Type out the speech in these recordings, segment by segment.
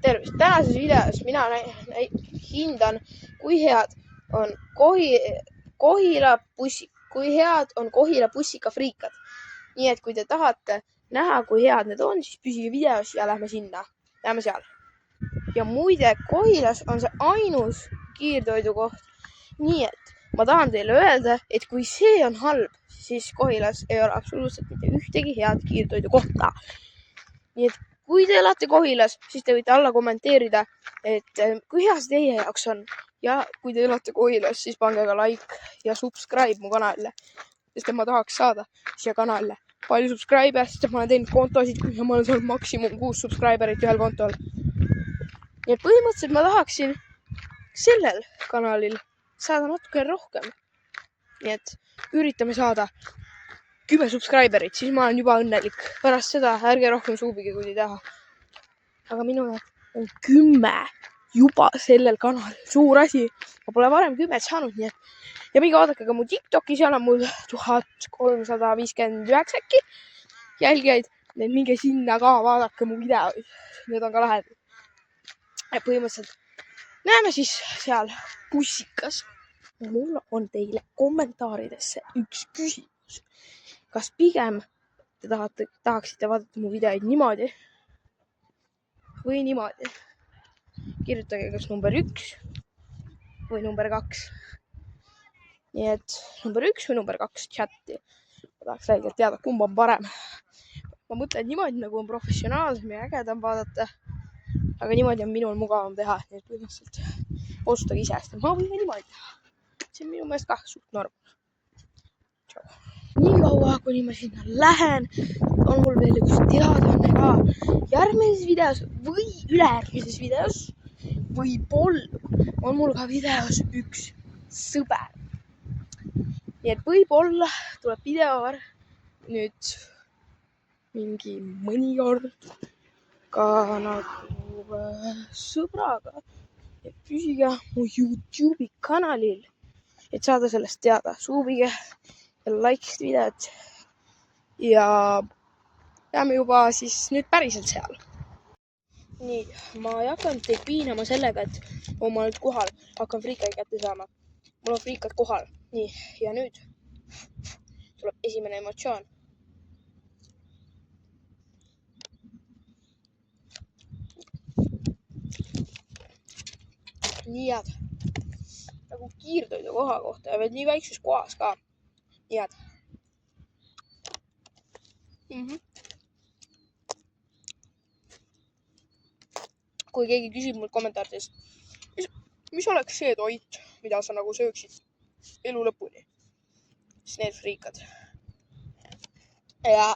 tervist! Tänases videos mina hindan, kui head on Kohila bussikafriikad. Nii et kui te tahate näha, kui head need on, siis püsige videos ja lähme sinna. Lähme seal. Ja muide, Kohilas on see ainus kiirtoidukoht. Nii et ma tahan teile öelda, et kui see on halb, siis Kohilas ei ole absoluutselt mitte ühtegi head kiirtoidukohta. Nii et kui te elate Kohilas, siis te võite alla kommenteerida, et kui hea see teie jaoks on. Ja kui te elate Kohilas, siis pange ka like ja subscribe mu kanalile, sest ma tahaks saada siia kanalile palju subscribe, sest ma olen teinud kontosid ja ma olen saanud maksimum 6 subscriberit ühel kontol. Nii et põhimõtteliselt ma tahaksin sellel kanalil saada natuke rohkem. Nii et üritame saada 10 subscriberit, siis ma olen juba õnnelik. Pärast seda ärge rohkem suubige, kui te ei taha. Aga minu jaoks on 10 juba sellel kanalil suur asi. Ma pole varem 10 saanud, nii et. Ja minge vaadake ka mu TikToki, seal on mul 1359 äkki jälgijaid. Nii et minge sinna ka, vaadake mu videoid. Need on ka lahedad. Ja põhimõtteliselt näeme siis seal bussikas. Mul on teile kommentaaridesse üks küsimus. Kas pigem te tahaksite vaadata mu videoid niimoodi või niimoodi? Kirjutage kas number 1 või number 2. Nii et number 1 või number 2 chatti. Ma tahaks räigelt teada, kumb on parem. Ma mõtlen niimoodi, nagu on professionaalsem ja ägedam vaadata. Aga niimoodi on minul mugavam teha. Nii et põhimõtteliselt otsustage ise, sest ma võin niimoodi teha. See on minu meelest ka suht norm. Nii kaua, kuni ma sinna lähen, on mul veel üks teadaanne ka. Järgmises videos või ülejärgmises videos võib-olla on mul ka videos üks sõber. Nii et võib-olla tuleb video nüüd mingi mõnikord ka nagu sõbraga. Et püsige mu YouTube'i kanalil, et saada sellest teada. Suubige ja like videot ja jääme juba siis nüüd päriselt seal. Nii, ma ei hakanud teid piinama sellega, et ma nüüd kohal hakkan friikaid kätte saama. Mul on friikad kohal. Nii, ja nüüd tuleb esimene emotsioon. Nii head. Nagu kiirtoidu koha kohta ja veel nii väikses kohas ka. Nii head. Kui keegi küsib mul kommentaarides, mis oleks see toit, mida sa nagu sööksid elu lõpuni, siis need friikad. Ja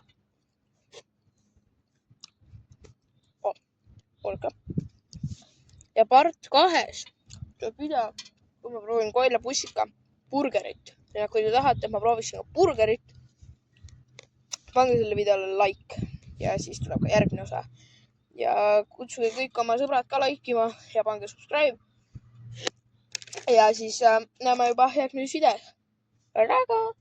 olge. Ja part 2 tuleb video, kui ma proovin Kohila bussika burgerit. Ja kui te tahate, et ma prooviksin burgerit, pange selle videole like ja siis tuleb ka järgmine osa. Ja kutsuge kõik oma sõbrad ka likeima ja pange subscribe. Ja siis näeme juba järgmises videos. Raga!